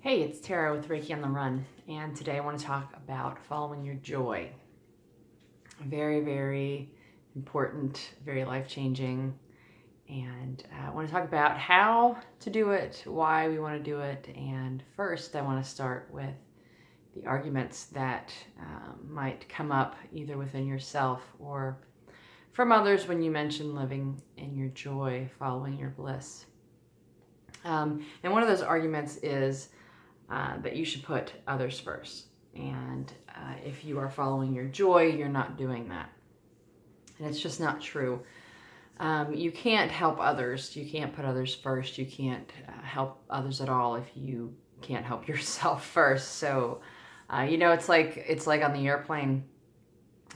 Hey, it's Tara with Reiki on the Run, and today I want to talk about following your joy. Very, very important, very life-changing, and I want to talk about how to do it, why we want to do it, and first I want to start with the arguments that might come up either within yourself or from others when you mention living in your joy, following your bliss. And one of those arguments is that you should put others first. And if you are following your joy, you're not doing that. And it's just not true. You can't help others. You can't put others first. You can't help others at all if you can't help yourself first. So, it's like on the airplane.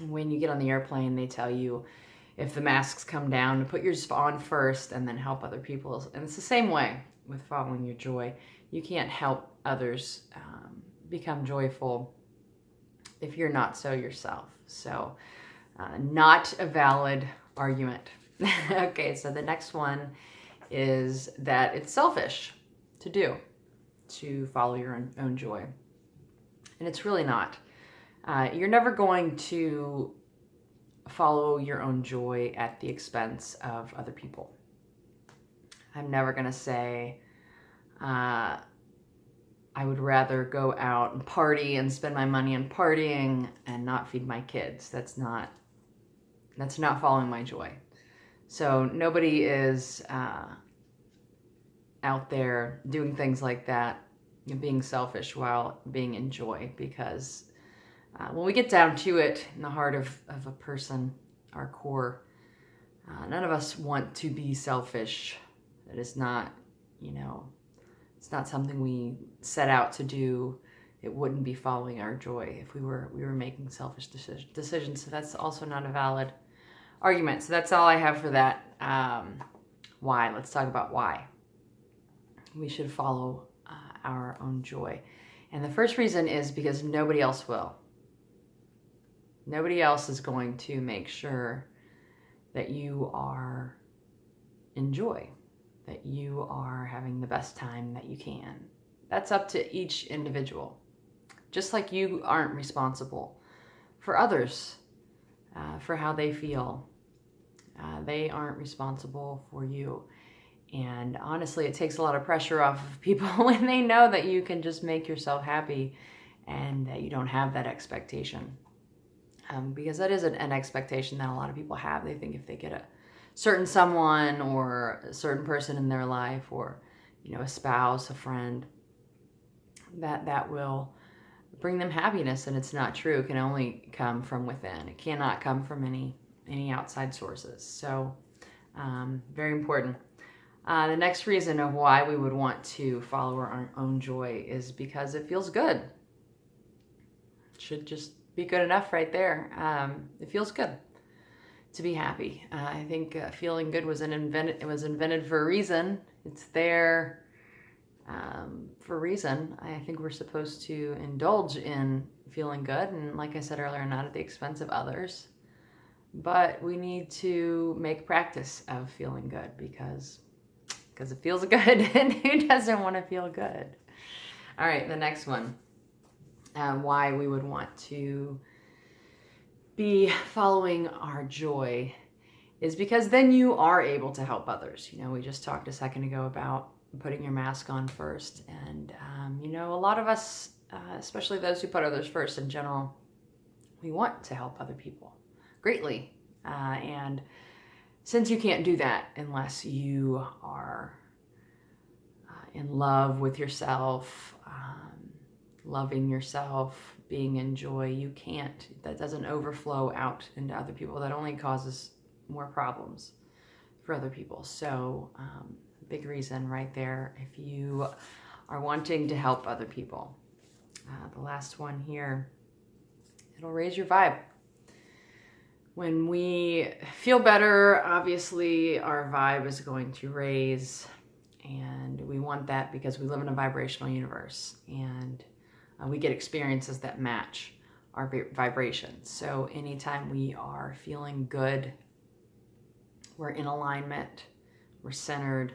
When you get on the airplane, they tell you if the masks come down to put yours on first and then help other people. And it's the same way with following your joy. You can't help others become joyful if you're not so yourself. So not a valid argument. Okay, so the next one is that it's selfish to follow your own joy. And it's really not. You're never going to follow your own joy at the expense of other people. I'm never going to say, I would rather go out and party and spend my money on partying and not feed my kids. That's not following my joy. So nobody is out there doing things like that, being selfish while being in joy, because when we get down to it, in the heart of a person, our core, none of us want to be selfish. It is not, it's not something we set out to do. It wouldn't be following our joy if we were making selfish decisions. So that's also not a valid argument. So that's all I have for that. Why? Let's talk about why we should follow our own joy. And the first reason is because nobody else will. Nobody else is going to make sure that you are in joy, that you are having the best time that you can. That's up to each individual. Just like you aren't responsible for others, for how they feel. They aren't responsible for you. And honestly, it takes a lot of pressure off of people when they know that you can just make yourself happy and that you don't have that expectation. Because that is an expectation that a lot of people have. They think if they get a certain someone or a certain person in their life, or a spouse, a friend, that will bring them happiness, and it's not true. It can only come from within. It cannot come from any outside sources. So very important. The next reason of why we would want to follow our own joy is because it feels good. It should just be good enough right there. It feels good to be happy. I think feeling good was invented for a reason. It's there for a reason. I think we're supposed to indulge in feeling good, and like I said earlier, not at the expense of others. But we need to make practice of feeling good because it feels good, and who doesn't want to feel good? All right, the next one. Why we would want to be following our joy is because then you are able to help others. We just talked a second ago about putting your mask on first. And, a lot of us, especially those who put others first in general, we want to help other people greatly. And since you can't do that unless you are in love with yourself, loving yourself, being in joy, you can't. That doesn't overflow out into other people. That only causes more problems for other people. So big reason right there if you are wanting to help other people. The last one here, it'll raise your vibe. When we feel better, obviously our vibe is going to raise, and we want that because we live in a vibrational universe, and we get experiences that match our vibrations. So anytime we are feeling good, we're in alignment, we're centered,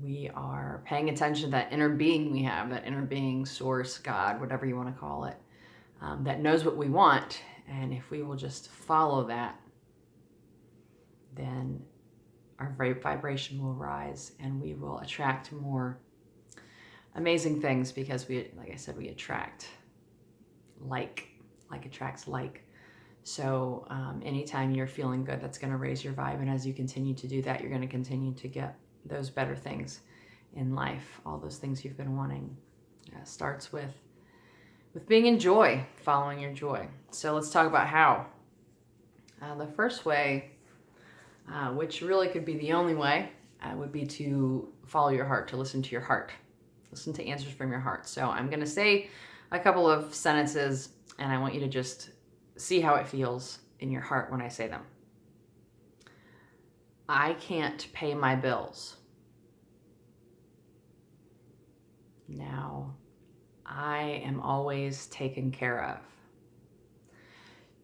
we are paying attention to that inner being we have, that inner being, source, God, whatever you want to call it, that knows what we want. And if we will just follow that, then our vibration will rise and we will attract more amazing things, because we, like I said, we attract like attracts like. So anytime you're feeling good, that's going to raise your vibe. And as you continue to do that, you're going to continue to get those better things in life, all those things you've been wanting. Starts with being in joy, following your joy. So let's talk about how. The first way, which really could be the only way, would be to follow your heart, to listen to your heart. Listen to answers from your heart. So I'm going to say a couple of sentences, and I want you to just see how it feels in your heart when I say them. I can't pay my bills. Now, I am always taken care of.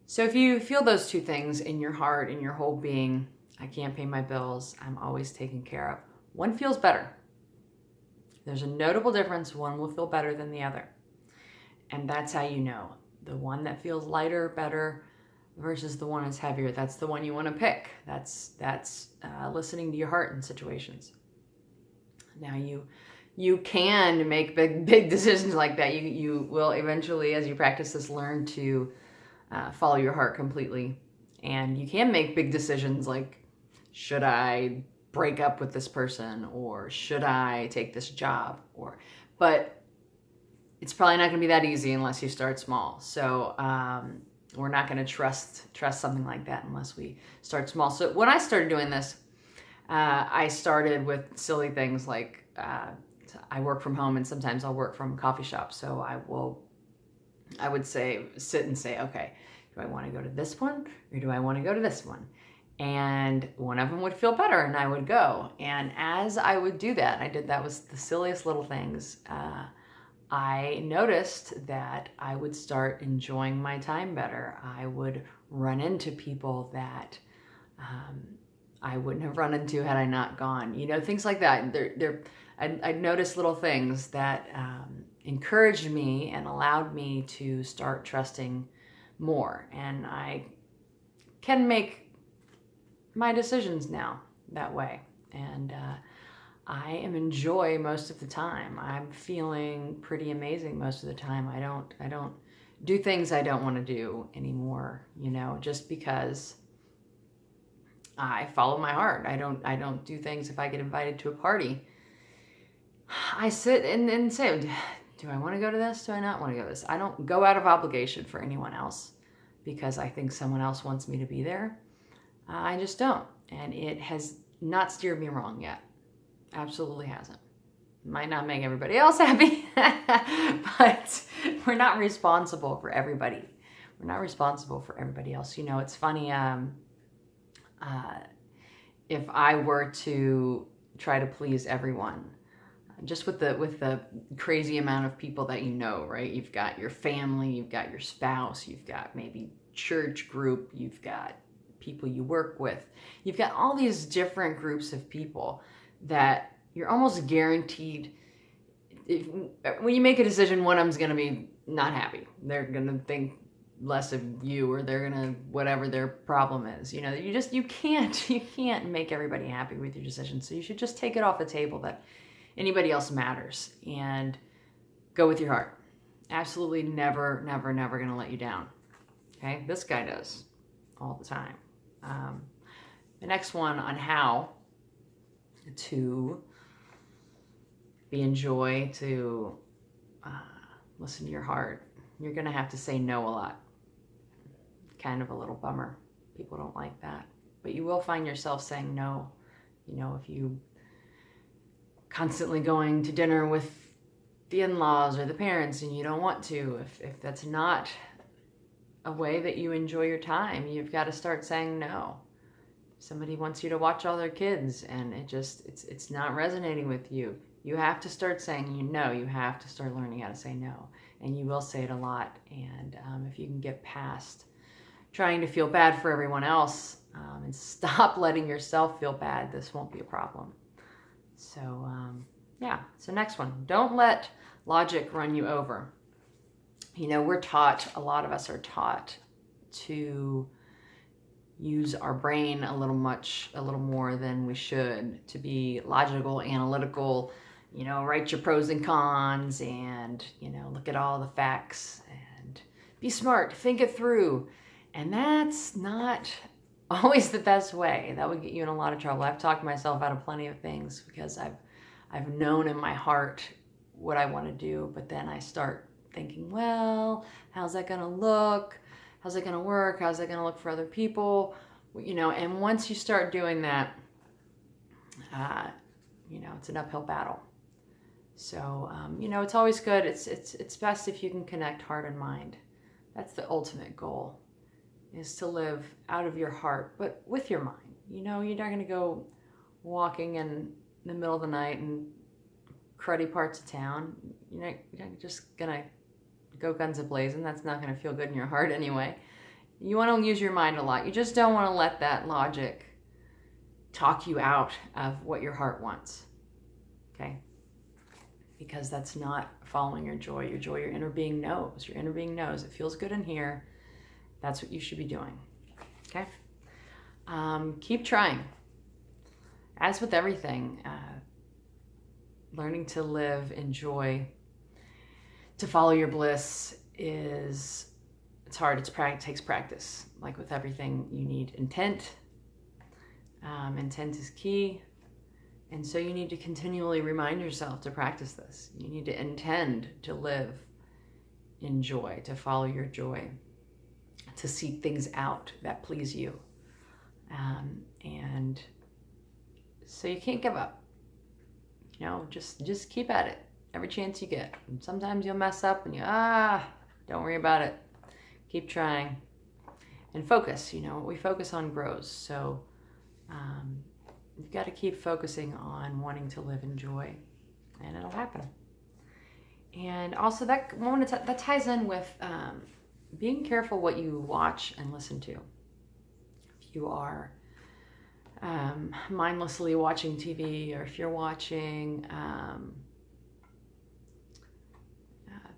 So if you feel those two things in your heart, in your whole being, I can't pay my bills, I'm always taken care of, one feels better. There's a notable difference. One will feel better than the other. And that's how you know. The one that feels lighter, better, versus the one that's heavier, that's the one you want to pick. That's listening to your heart in situations. Now you can make big decisions like that. You will eventually, as you practice this, learn to follow your heart completely. And you can make big decisions like, should I break up with this person, or should I take this job? But it's probably not going to be that easy unless you start small. So we're not going to trust something like that unless we start small. So when I started doing this, I started with silly things like I work from home, and sometimes I'll work from coffee shops. So I would sit and say, okay, do I want to go to this one, or do I want to go to this one? And one of them would feel better, and I would go. And as I would do that, I did that with the silliest little things. I noticed that I would start enjoying my time better. I would run into people that I wouldn't have run into had I not gone. Things like that. I'd noticed little things that encouraged me and allowed me to start trusting more. And I can make my decisions now that way. And I am in joy most of the time. I'm feeling pretty amazing most of the time. I don't do things I don't want to do anymore, just because I follow my heart. I don't do things. If I get invited to a party, I sit and say, do I want to go to this? Do I not want to go to this? I don't go out of obligation for anyone else because I think someone else wants me to be there. I just don't. And it has not steered me wrong yet. Absolutely hasn't. Might not make everybody else happy, but we're not responsible for everybody. We're not responsible for everybody else. It's funny. If I were to try to please everyone, just with the crazy amount of people that right? You've got your family, you've got your spouse, you've got maybe church group, you've got people you work with, you've got all these different groups of people that you're almost guaranteed, when you make a decision, one of them's going to be not happy. They're going to think less of you, or they're going to, whatever their problem is. You can't make everybody happy with your decision. So you should just take it off the table that anybody else matters and go with your heart. Absolutely never going to let you down. Okay? This guy does all the time. The next one on how to be in joy, to listen to your heart. You're going to have to say no a lot. Kind of a little bummer. People don't like that. But you will find yourself saying no. If you constantly going to dinner with the in-laws or the parents and you don't want to, if that's not a way that you enjoy your time, you've got to start saying no. Somebody wants you to watch all their kids and it's not resonating with you. You have to start saying no. You have to start learning how to say no. And you will say it a lot. And if you can get past trying to feel bad for everyone else and stop letting yourself feel bad, this won't be a problem. So, yeah. So next one, don't let logic run you over. We're taught, a lot of us are taught to use our brain a little more than we should, to be logical, analytical, write your pros and cons and, look at all the facts and be smart, think it through. And that's not always the best way. That would get you in a lot of trouble. I've talked myself out of plenty of things because I've known in my heart what I want to do, but then I start thinking, well, how's that going to look? How's it going to work? How's it going to look for other people? And once you start doing that, it's an uphill battle. So, it's always good. It's best if you can connect heart and mind. That's the ultimate goal, is to live out of your heart, but with your mind. You're not going to go walking in the middle of the night in cruddy parts of town. You're not just going to go guns a-blazing. That's not going to feel good in your heart anyway. You want to use your mind a lot. You just don't want to let that logic talk you out of what your heart wants. Okay? Because that's not following your joy. Your joy, your inner being knows. Your inner being knows. It feels good in here. That's what you should be doing. Okay? Keep trying. As with everything, learning to live in joy, to follow your bliss it's hard. It takes practice. Like with everything, you need intent. Intent is key. And so you need to continually remind yourself to practice this. You need to intend to live in joy, to follow your joy, to seek things out that please you. And so you can't give up. Just keep at it every chance you get. And sometimes you'll mess up and don't worry about it. Keep trying and focus. What we focus on grows. So you've got to keep focusing on wanting to live in joy, and it'll happen. And also that ties in with being careful what you watch and listen to. If you are mindlessly watching TV, or if you're watching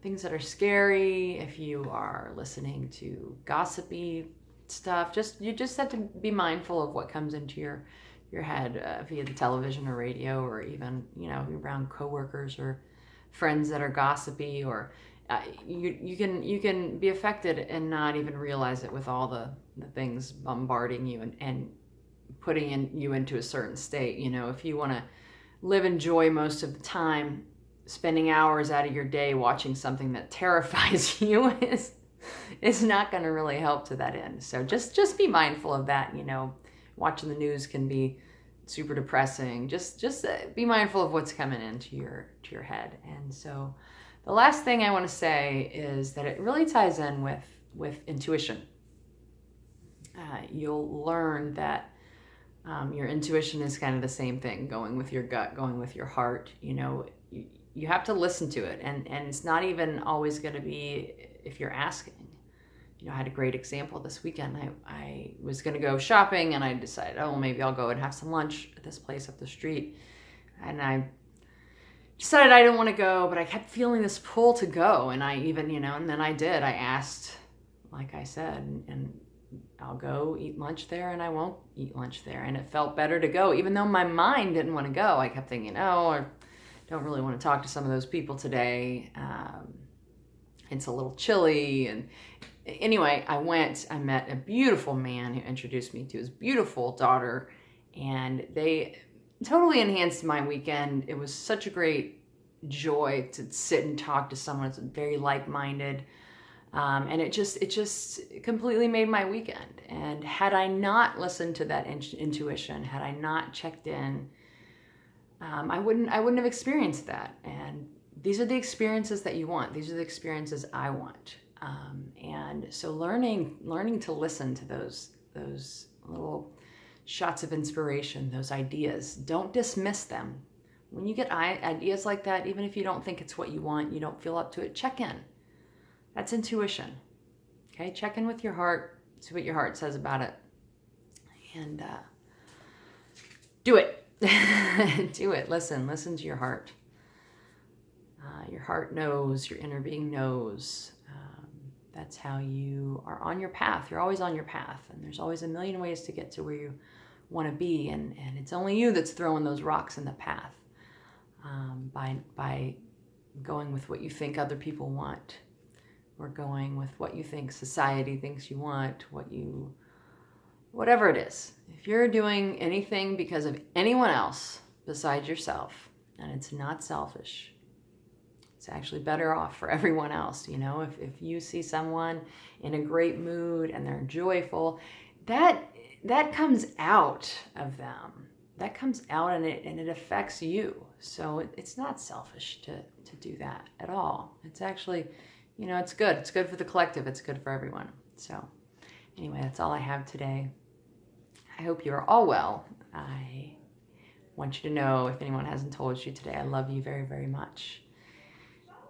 things that are scary, if you are listening to gossipy stuff, you just have to be mindful of what comes into your head via the television or radio, or even around coworkers or friends that are gossipy, or you can be affected and not even realize it with all the things bombarding you and putting you into a certain state. If you want to live in joy most of the time, spending hours out of your day watching something that terrifies you is not going to really help to that end. So just be mindful of that. Watching the news can be super depressing. Just be mindful of what's coming into your head. And so the last thing I want to say is that it really ties in with intuition. You'll learn that your intuition is kind of the same thing, going with your gut, going with your heart. You have to listen to it, and it's not even always going to be if you're asking. I had a great example this weekend. I was going to go shopping, and I decided, maybe I'll go and have some lunch at this place up the street. And I decided I didn't want to go, but I kept feeling this pull to go. And I even, and then I did. I asked, like I said, and I'll go eat lunch there, and I won't eat lunch there. And it felt better to go, even though my mind didn't want to go. I kept thinking, I don't really want to talk to some of those people today. It's a little chilly. And anyway, I met a beautiful man who introduced me to his beautiful daughter, and they totally enhanced my weekend. It was such a great joy to sit and talk to someone that's very like-minded. And it just completely made my weekend. And had I not listened to that intuition, had I not checked in, I wouldn't have experienced that. And these are the experiences that you want. These are the experiences I want. And so learning to listen to those little shots of inspiration, those ideas, don't dismiss them. When you get ideas like that, even if you don't think it's what you want, you don't feel up to it, check in. That's intuition. Okay, check in with your heart, see what your heart says about it, and do it. Do it. Listen to your heart. Your heart knows, your inner being knows. That's how you are on your path. You're always on your path, and there's always a million ways to get to where you want to be, and it's only you that's throwing those rocks in the path by going with what you think other people want, or going with what you think society thinks you want, whatever it is. If you're doing anything because of anyone else besides yourself, and it's not selfish, it's actually better off for everyone else. You know, if you see someone in a great mood and they're joyful, that comes out of them. That comes out, and it affects you. So it's not selfish to do that at all. It's actually, you know, it's good. It's good for the collective. It's good for everyone. So anyway, that's all I have today. I hope you're all well. I want you to know, if anyone hasn't told you today, I love you very, very much.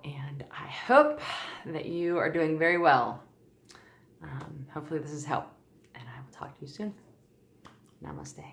And I hope that you are doing very well. Hopefully this has helped. And I will talk to you soon. Namaste.